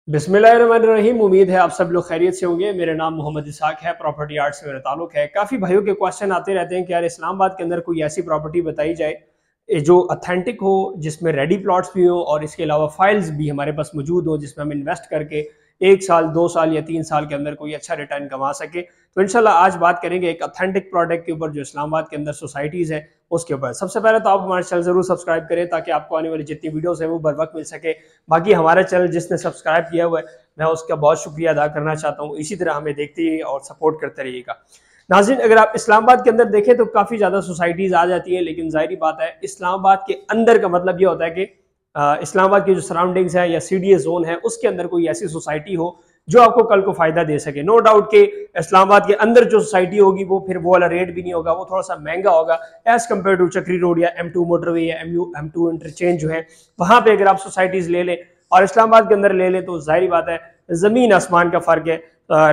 बिस्मिल्लाहिर्रहमानिर्रहीम। उम्मीद है आप सब लोग खैरियत से होंगे। मेरा नाम मोहम्मद इसाक है, प्रॉपर्टी आर्ट से मेरा ताल्लुक है। काफ़ी भाइयों के क्वेश्चन आते रहते हैं कि यार इस्लामाबाद के अंदर कोई ऐसी प्रॉपर्टी बताई जाए जो अथेंटिक हो, जिसमें रेडी प्लॉट्स भी हो और इसके अलावा फाइल्स भी हमारे पास मौजूद हो, जिसमें हम इन्वेस्ट करके 1 साल 2 साल या 3 साल के अंदर कोई अच्छा रिटर्न कमा सके। तो इंशाल्लाह आज बात करेंगे एक अथेंटिक प्रोडक्ट के ऊपर जो इस्लामाबाद के अंदर सोसाइटीज़ है उसके ऊपर। सबसे पहले तो आप हमारे चैनल जरूर सब्सक्राइब करें ताकि आपको आने वाली जितनी वीडियोस है वो बर वक्त मिल सके। बाकी हमारा चैनल जिसने सब्सक्राइब किया हुआ है मैं उसका बहुत शुक्रिया अदा करना चाहता हूँ। इसी तरह हमें देखते रहिए और सपोर्ट करते रहिएगा। नाज़रीन, अगर आप इस्लामाबाद के अंदर देखें तो काफ़ी ज़्यादा सोसाइटीज़ आ जाती है, लेकिन जाहिर बात है इस्लामाबाद के अंदर का मतलब ये होता है कि इस्लामाबाद की जो सराउंडिंग्स है या सीडीए जोन है उसके अंदर कोई ऐसी सोसाइटी हो जो आपको कल को फायदा दे सके। नो डाउट कि इस्लामाबाद के अंदर जो सोसाइटी होगी वो फिर वो वाला रेट भी नहीं होगा, वो थोड़ा सा महंगा होगा एज कम्पेयर टू चक्री रोड या M2 मोटरवे या M2 इंटरचेंज जो है वहां पे अगर आप सोसाइटीज ले लें और इस्लामाबाद के अंदर ले लें तो जाहिर बात है जमीन आसमान का फर्क है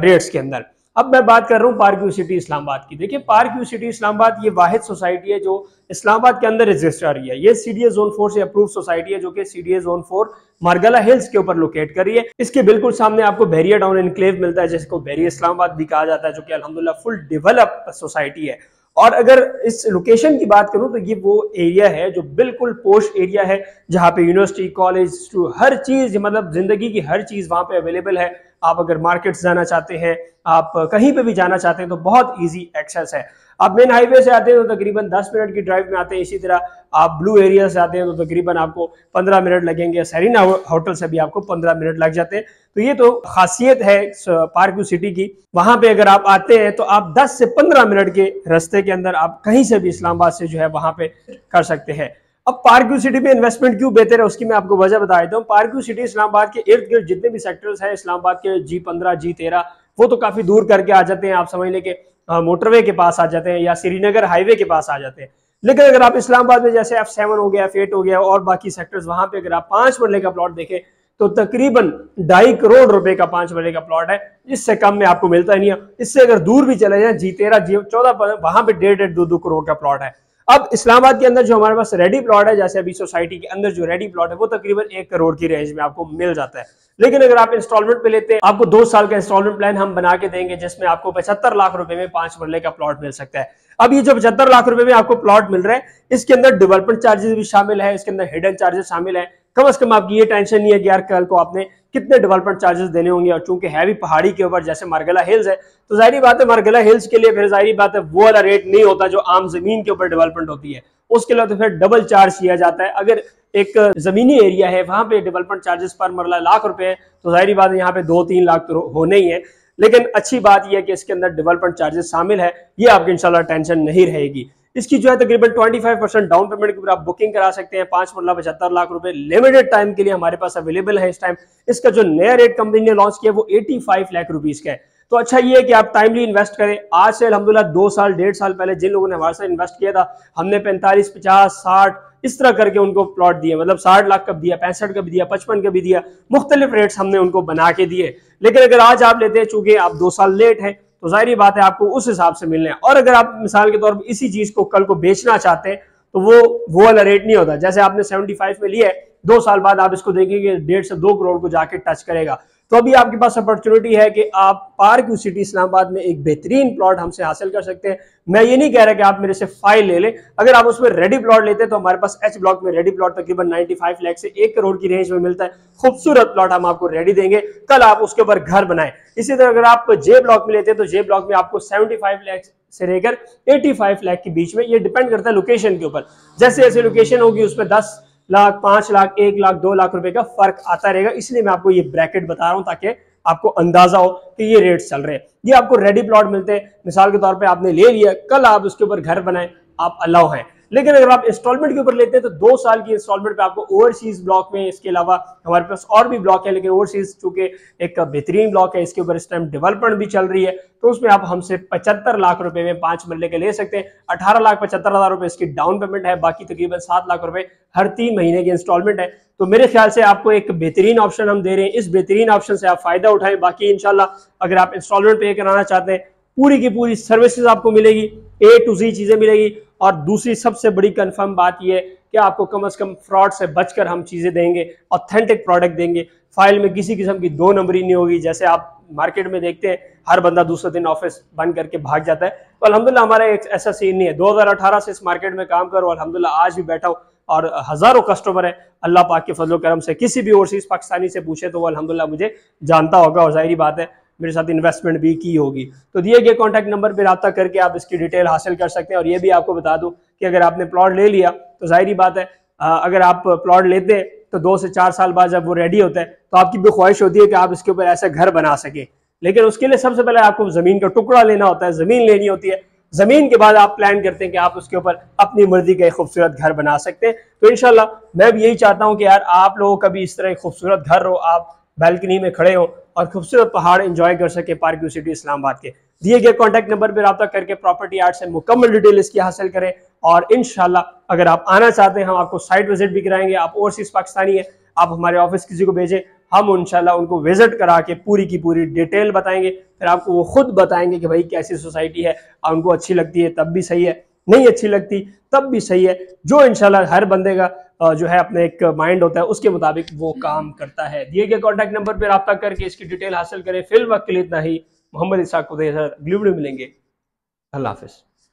रेट्स के अंदर। अब मैं बात कर रहा हूँ पार्क व्यू सिटी इस्लामाबाद की। देखिए, पार्क व्यू सिटी इस्लामाबाद ये वाहिद सोसाइटी है जो इस्लामाबाद के अंदर रजिस्टर आ रही है। ये सीडीए जोन 4 से अप्रूव सोसाइटी है जो कि सीडीए जोन 4 मारगला हिल्स के ऊपर लोकेट कर रही है। इसके बिल्कुल सामने आपको बैरिया टाउन एनक्लेव मिलता है जिसको बैरिया इस्लामाबाद भी कहा जाता है, जो कि अल्हम्दुलिल्लाह फुल डेवलप सोसाइटी है। और अगर इस लोकेशन की बात करूं तो ये वो एरिया है जो बिल्कुल पोश एरिया है जहां पे यूनिवर्सिटी, कॉलेज, हर चीज, मतलब जिंदगी की हर चीज वहां पे अवेलेबल है। आप अगर मार्केट जाना चाहते हैं, आप कहीं पे भी जाना चाहते हैं तो बहुत इजी एक्सेस है। आप मेन हाईवे से आते हैं तो तकरीबन 10 मिनट की ड्राइव में आते हैं। इसी तरह आप ब्लू एरिया से आते हैं तो तकरीबन आपको 15 मिनट लगेंगे। सेरिना होटल से भी आपको 15 मिनट लग जाते हैं। तो ये तो खासियत है पार्क व्यू सिटी की। वहां पे अगर आप आते हैं तो आप 10 से 15 मिनट के रास्ते के अंदर आप कहीं से भी इस्लामाबाद से जो है वहां पे कर सकते हैं। अब पार्क व्यू सिटी में इन्वेस्टमेंट क्यों बेहतर है उसकी मैं आपको वजह बता देता हूँ। पार्क व्यू सिटी इस्लामाबाद के इर्द गिर्द जितने भी सेक्टर्स हैं इस्लामाबाद के, G15 G13, वो तो काफी दूर करके आ जाते हैं। आप समझ लें कि मोटरवे के पास आ जाते हैं या श्रीनगर हाईवे के पास आ जाते हैं। लेकिन अगर आप इस्लामाबाद में जैसे F7 हो गया, F8 हो गया और बाकी सेक्टर्स, वहां पे अगर आप 5 मरले का प्लॉट देखें तो तकरीबन 2.5 करोड़ रुपए का 5 मरले का प्लॉट है। इससे कम में आपको मिलता नहीं है। इससे अगर दूर भी चले जाए G13 G14 वहां पे 1.5-2 करोड़ का प्लॉट है। अब इस्लामाबाद के अंदर जो हमारे पास रेडी प्लॉट है, जैसे अभी सोसाइटी के अंदर जो रेडी प्लॉट है वो तकरीबन 1 करोड़ की रेंज में आपको मिल जाता है। लेकिन अगर आप इंस्टॉलमेंट पे लेते हैं, आपको 2 साल का इंस्टॉलमेंट प्लान हम बना के देंगे जिसमें आपको 75 लाख रुपए में 5 मरले का प्लॉट मिल सकता है। अब ये जो 75 लाख रुपए में आपको प्लॉट मिल रहा है इसके अंदर डेवलपमेंट चार्जेस भी शामिल है, इसके अंदर हिडन चार्जेस शामिल है। कम से कम आपकी ये टेंशन नहीं है कि यार कल को आपने कितने डेवलपमेंट चार्जेस देने होंगे। और चूंकि हैवी पहाड़ी के ऊपर जैसे मारगला हिल्स है तो जाहिर बात है मारगला हिल्स के लिए फिर जाहिर बात है वो वाला रेट नहीं होता जो आम जमीन के ऊपर डेवलपमेंट होती है। उसके लिए तो फिर डबल चार्ज किया जाता है। अगर एक जमीनी एरिया है वहां पे डेवलपमेंट चार्जेस पर मरला लाख रुपए है तो जाहिर बात है यहाँ पे 2-3 लाख तो होने ही है। लेकिन अच्छी बात यह है कि इसके अंदर डेवलपमेंट चार्जेस शामिल है, ये आपकी इंशाल्लाह टेंशन नहीं रहेगी। इसकी जो है तकरीबन 25% डाउन पेमेंट के ऊपर आप बुकिंग करा सकते हैं। 5 मरला 75 लाख रुपए लिमिटेड टाइम के लिए हमारे पास अवेलेबल है इस टाइम। इसका जो नया रेट कंपनी ने लॉन्च किया वो 85 लाख रुपीज का है। तो अच्छा ये है कि आप टाइमली इन्वेस्ट करें। आज से अल्हम्दुलिल्लाह 2 साल 1.5 साल पहले जिन लोगों ने हमारे साथ इन्वेस्ट किया था हमने 45, 50, 60 इस तरह करके उनको प्लॉट दिए। मतलब 60 लाख का भी दिया, 65 का भी दिया, 55 का भी दिया, मुख्तलिफ रेट्स हमने उनको बना के दिए। लेकिन अगर आज आप लेते हैं, चूंकि आप 2 साल लेट हैं तो जाहिर बात है आपको उस हिसाब से मिलने हैं। और अगर आप मिसाल के तौर पर इसी चीज को कल को बेचना चाहते हैं तो वो वाला रेट नहीं होता। जैसे आपने 75 में लिया है, 2 साल बाद आप इसको देखेंगे 1.5 से 2 करोड़ को जाके टच करेगा। तो अभी आपके पास अपॉर्चुनिटी है कि आप पार्क व्यू सिटी इस्लामाबाद में एक बेहतरीन प्लॉट हमसे हासिल कर सकते हैं। मैं ये नहीं कह रहा कि आप मेरे से फाइल ले लें। अगर आप उसमें रेडी प्लॉट लेते हैं तो हमारे पास H ब्लॉक में रेडी प्लॉट तकरीबन 95 लाख से 1 करोड़ की रेंज में मिलता है। खूबसूरत प्लॉट हम आपको रेडी देंगे, कल आप उसके ऊपर घर बनाएं। इसी तरह अगर आप J ब्लॉक में लेते हैं तो J ब्लॉक में आपको 75 लाख से लेकर 85 लाख के बीच में, ये डिपेंड करता है लोकेशन के ऊपर। जैसे जैसे लोकेशन होगी उसमें 10 लाख, 5 लाख, 1 लाख, 2 लाख रुपए का फर्क आता रहेगा। इसलिए मैं आपको ये ब्रैकेट बता रहा हूं ताकि आपको अंदाजा हो कि ये रेट चल रहे हैं। ये आपको रेडी प्लॉट मिलते हैं। मिसाल के तौर पे आपने ले लिया, कल आप उसके ऊपर घर बनाएं, आप अलाउ हैं। लेकिन अगर आप इंस्टॉलमेंट के ऊपर लेते हैं तो 2 साल की इंस्टॉलमेंट पे आपको ओवरसीज ब्लॉक में, इसके अलावा हमारे पास और भी ब्लॉक है लेकिन ओवरसीज चूंकि एक बेहतरीन ब्लॉक है, इसके ऊपर इस टाइम डेवलपमेंट भी चल रही है तो उसमें आप हमसे 75 लाख रुपए में 5 मरले के ले सकते हैं। 18,75,000 रुपए इसकी डाउन पेमेंट है, बाकी तकरीबन 7 लाख रुपए हर 3 महीने की इंस्टॉलमेंट है। तो मेरे ख्याल से आपको एक बेहतरीन ऑप्शन हम दे रहे हैं, इस बेहतरीन ऑप्शन से आप फायदा उठाएं। बाकी इंशाल्लाह अगर आप इंस्टॉलमेंट पे कराना चाहते हैं पूरी की पूरी सर्विसेज आपको मिलेगी, A to Z चीजें मिलेगी। और दूसरी सबसे बड़ी कंफर्म बात यह है कि आपको कम से कम फ्रॉड से बचकर हम चीजें देंगे, ऑथेंटिक प्रोडक्ट देंगे। फाइल में किसी किस्म की 2 नंबरी नहीं होगी, जैसे आप मार्केट में देखते हैं हर बंदा दूसरे दिन ऑफिस बंद करके भाग जाता है। तो अल्हम्दुलिल्लाह हमारा एक ऐसा सीन नहीं है। 2018 से इस मार्केट में काम करो, अल्हम्दुलिल्लाह आज भी बैठा हूँ और हजारों कस्टमर है। अल्लाह पाक के फजल करम से किसी भी ओवरसीज पाकिस्तानी से पूछे तो वो अल्हम्दुलिल्लाह मुझे जानता होगा और जाहिर बात है मेरे साथ इन्वेस्टमेंट भी की होगी। तो दिए गए कॉन्टैक्ट नंबर पर रब्ता करके आप इसकी डिटेल हासिल कर सकते हैं। और ये भी आपको बता दूं कि अगर आपने प्लॉट ले लिया तो जाहिर बात है अगर आप प्लॉट लेते हैं तो 2 से 4 साल बाद जब वो रेडी होता है तो आपकी भी ख्वाहिश होती है कि आप इसके ऊपर ऐसा घर बना सके, लेकिन उसके लिए सबसे पहले आपको जमीन का टुकड़ा लेना होता है, जमीन लेनी होती है। जमीन के बाद आप प्लान करते हैं कि आप उसके ऊपर अपनी मर्जी का एक खूबसूरत घर बना सकते हैं। तो इंशाल्लाह मैं भी यही चाहता हूं कि यार आप लोगों का भी इस तरह एक खूबसूरत घर हो, आप बैल्कनी में खड़े हो और खूबसूरत पहाड़ एंजॉय कर सके पार्क व्यू सिटी इस्लामाबाद के। दिए गए कॉन्टैक्ट नंबर पर रब्ता करके प्रॉपर्टी आर्ट से मुकम्मल डिटेल इसकी हासिल करें। और इंशाल्लाह अगर आप आना चाहते हैं हम आपको साइट विजिट भी कराएंगे। आप ओवरसीज पाकिस्तानी है, आप हमारे ऑफिस किसी को भेजें, हम इंशाल्लाह उनको विजिट करा के पूरी की पूरी डिटेल बताएंगे। फिर आपको वो खुद बताएंगे कि भाई कैसी सोसाइटी है, उनको अच्छी लगती है तब भी सही है, नहीं अच्छी लगती तब भी सही है। जो इंशाल्लाह हर बंदे का जो है अपने एक माइंड होता है उसके मुताबिक वो काम करता है। दिए गए कॉन्टैक्ट नंबर पर रब्ता करके इसकी डिटेल हासिल करें। फिल वक्त के लिए इतना ही। मोहम्मद इसाक को अगली वीडियो मिलेंगे। अल्लाह हाफिज।